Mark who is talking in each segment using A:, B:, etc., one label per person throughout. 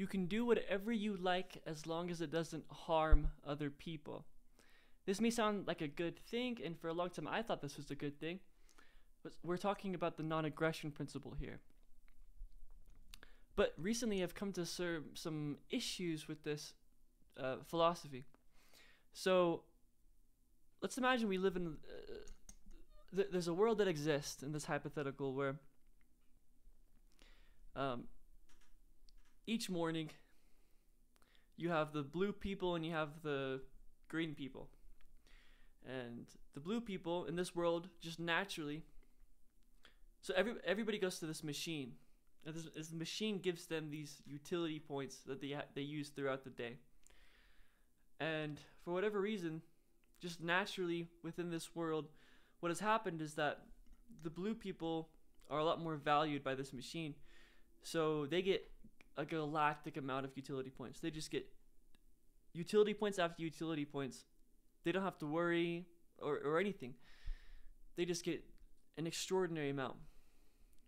A: you can do whatever you like as long as it doesn't harm other people. This may sound like a good thing, and for a long time I thought this was a good thing, but we're talking about the non-aggression principle here. But recently I've come to some issues with this philosophy. So let's imagine we live in there's a world that exists in this hypothetical where each morning you have the blue people and you have the green people. And the blue people in this world just naturally, so everybody goes to this machine. And this machine gives them these utility points that they use throughout the day. And for whatever reason, just naturally within this world, what has happened is that the blue people are a lot more valued by this machine. So they get a galactic amount of utility points. They just get utility points after utility points. They don't have to worry or anything. They just get an extraordinary amount.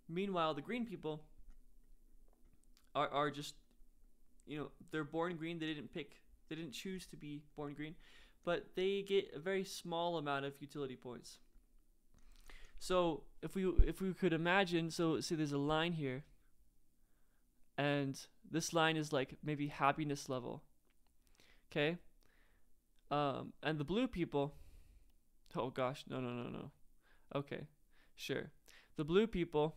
A: Meanwhile, the green people are just, they're born green. They didn't choose to be born green, but they get a very small amount of utility points. So if we could imagine, so say there's a line here, and this line is like maybe happiness level. Okay? And the blue people, oh gosh, no. Okay, sure. The blue people,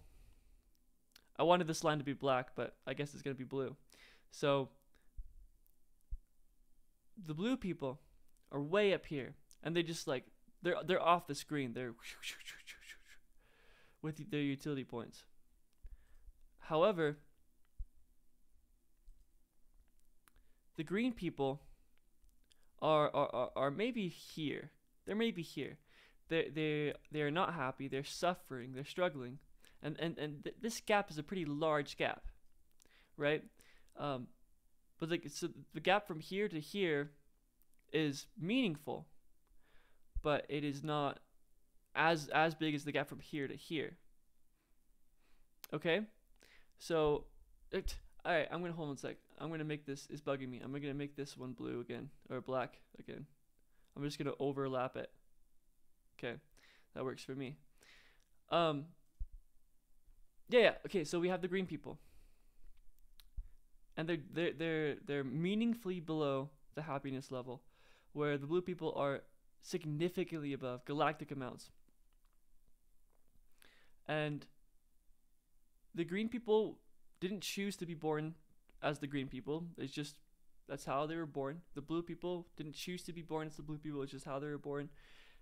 A: I wanted this line to be black, but I guess it's going to be blue. So the blue people are way up here, and they just like, they're off the screen. They're with their utility points. However, the green people are maybe here. They're maybe here. They're not happy. They're suffering. They're struggling, and this gap is a pretty large gap, right? But like, so the gap from here to here is meaningful, but it is not as big as the gap from here to here. Okay, so all right, I'm gonna hold on a sec. I'm gonna make this, is bugging me. I'm gonna make this one blue again, or black again. I'm just gonna overlap it. Okay, that works for me. Yeah. Okay, so we have the green people, and they're meaningfully below the happiness level, where the blue people are significantly above, galactic amounts. And the green people didn't choose to be born as the green people. It's just, that's how they were born. The blue people didn't choose to be born as the blue people. It's just how they were born.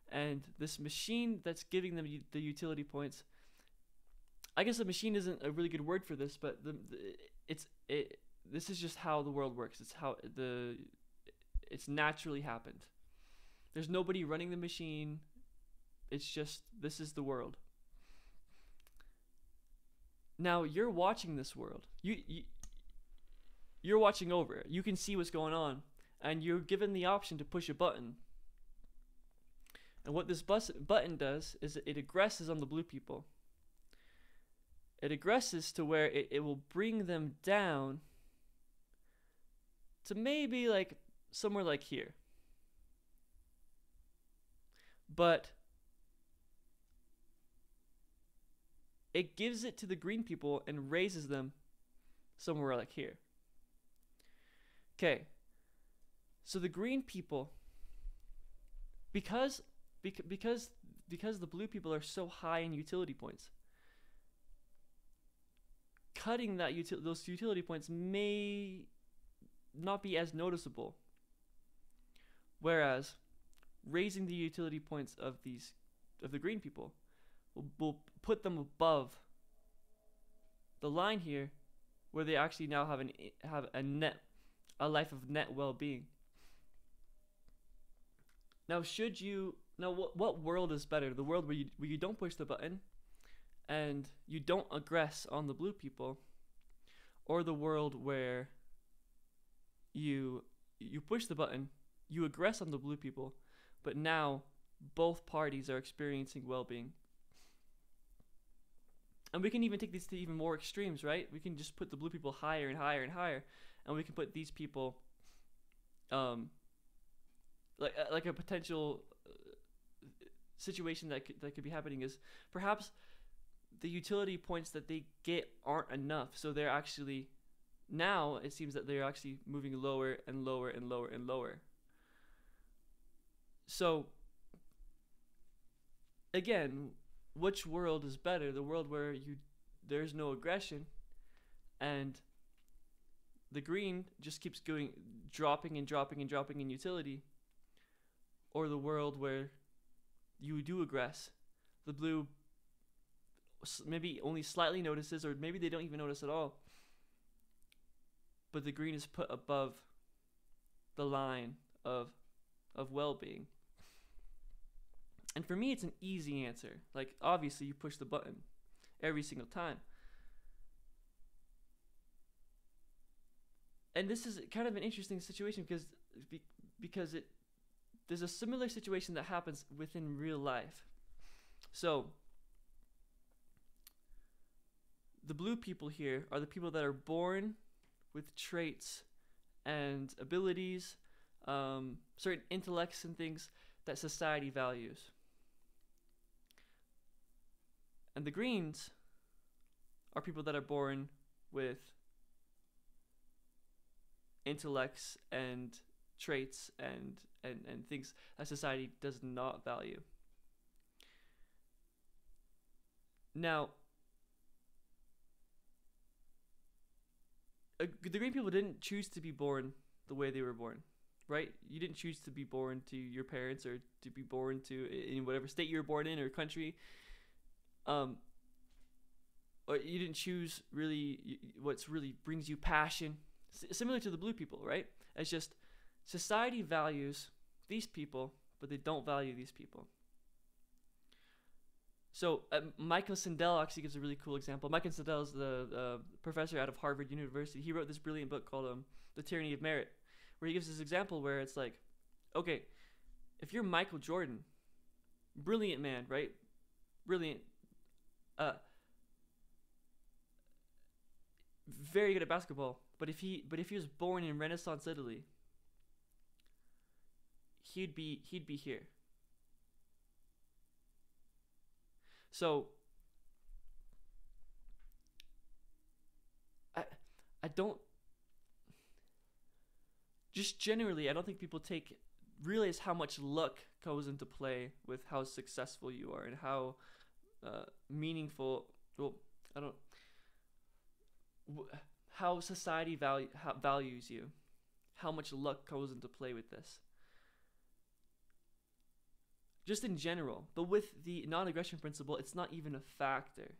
A: And this machine that's giving them the utility points, I guess a machine isn't a really good word for this, but this is just how the world works. It's how it's naturally happened. There's nobody running the machine. It's just, this is the world. Now you're watching this world. You're watching over it. You can see what's going on, and you're given the option to push a button. And what this button does is it aggresses on the blue people. It aggresses to where it will bring them down to maybe like somewhere like here. But it gives it to the green people and raises them somewhere like here. Okay. So the green people, because the blue people are so high in utility points, cutting those utility points may not be as noticeable, whereas raising the utility points of the green people will put them above the line here, where they actually now have a life of net well-being. Now, what world is better? The world where you don't push the button and you don't aggress on the blue people, or the world where you push the button, you aggress on the blue people, but now both parties are experiencing well-being? And we can even take these to even more extremes, right? We can just put the blue people higher and higher and higher, and we can put these people, like a potential situation that could be happening is perhaps the utility points that they get aren't enough, so they're actually, now it seems that they're actually moving lower and lower and lower and lower. So again, which world is better? The world where there's no aggression and the green just keeps going, dropping and dropping and dropping in utility, or the world where you do aggress, the blue maybe only slightly notices, or maybe they don't even notice at all, but the green is put above the line of well-being. And for me, it's an easy answer. Like, obviously you push the button every single time. And this is kind of an interesting situation because there's a similar situation that happens within real life. So the blue people here are the people that are born with traits and abilities, certain intellects and things that society values. And the greens are people that are born with intellects and traits and things that society does not value. Now, the green people didn't choose to be born the way they were born, right? You didn't choose to be born to your parents or to be born to in whatever state you were born in or country. Or you didn't choose really what's really brings you passion. Similar to the blue people, right? It's just society values these people, but they don't value these people. So Michael Sandel actually gives a really cool example. Michael Sandel is the professor out of Harvard University. He wrote this brilliant book called The Tyranny of Merit, where he gives this example where it's like, okay, if you're Michael Jordan, brilliant man, right? Brilliant, very good at basketball. But if he was born in Renaissance Italy, he'd be here. So I don't, just generally, I don't think people realize how much luck goes into play with how successful you are and how meaningful, how society values you, how much luck goes into play with this. Just in general, but with the non-aggression principle, it's not even a factor.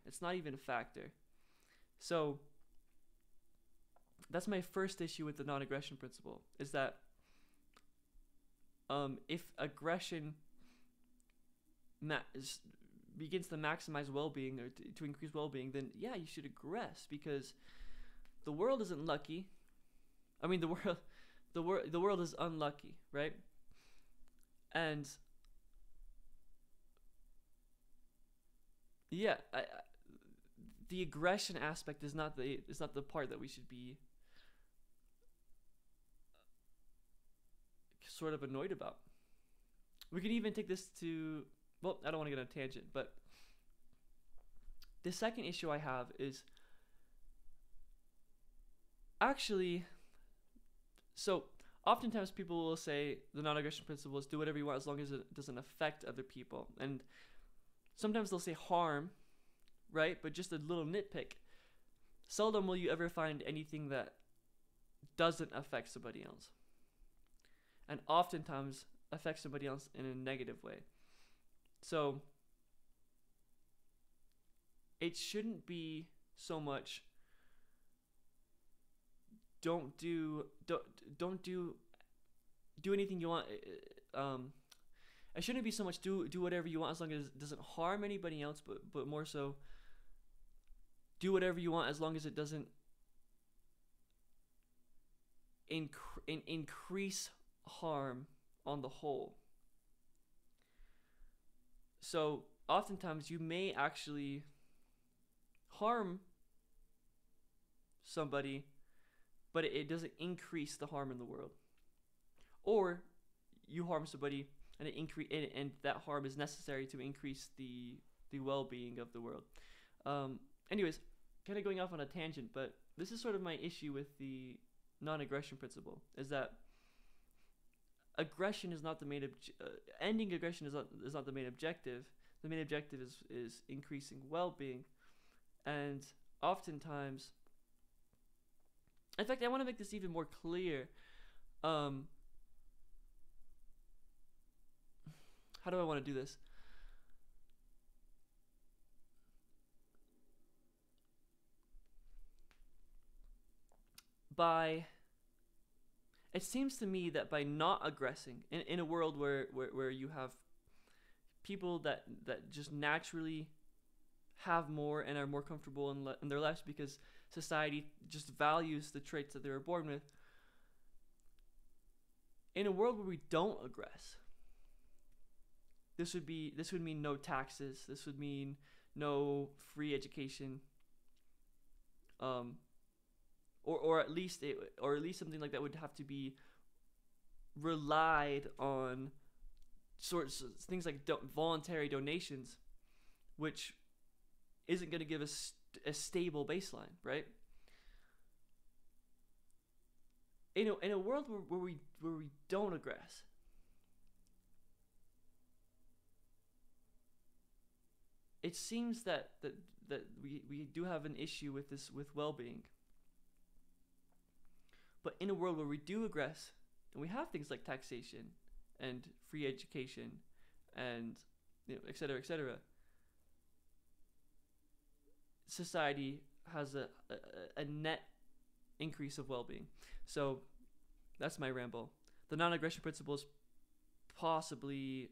A: So that's my first issue with the non-aggression principle, is that if aggression begins to maximize well-being or to increase well-being, then yeah, you should aggress, because the world isn't lucky. I mean, the world is unlucky, right? And yeah, the aggression aspect is not the part that we should be sort of annoyed about. We could even take this to, well, I don't want to get on a tangent, but the second issue I have is actually, so oftentimes people will say the non-aggression principle is do whatever you want as long as it doesn't affect other people, and sometimes they'll say harm, right? But just a little nitpick. Seldom will you ever find anything that doesn't affect somebody else, and oftentimes affects somebody else in a negative way. So it shouldn't be so much don't do anything you want. It shouldn't be so much do whatever you want as long as it doesn't harm anybody else, but more so do whatever you want as long as it doesn't increase harm on the whole. So oftentimes you may actually harm somebody but it doesn't increase the harm in the world. Or you harm somebody, and and that harm is necessary to increase the well-being of the world. Anyways, kind of going off on a tangent, but this is sort of my issue with the non-aggression principle, is that aggression is not the main ending aggression is not the main objective. The main objective is increasing well-being, and oftentimes, in fact, I want to make this even more clear. How do I want to do this? It seems to me that by not aggressing in a world where you have people that just naturally have more and are more comfortable in their lives because society just values the traits that they were born with, in a world where we don't aggress, this would mean no taxes, this would mean no free education, or at least something like that would have to be relied on, sorts of things like voluntary donations, which isn't going to give us a stable baseline, right? In a world where we don't aggress, it seems that we do have an issue with this, with well-being. But in a world where we do aggress, and we have things like taxation and free education and et cetera, society has a net increase of well-being. So that's my ramble. The non-aggression principle is possibly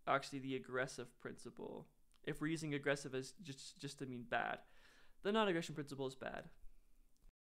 A: actually the aggressive principle. If we're using aggressive as just to mean bad, the non-aggression principle is bad.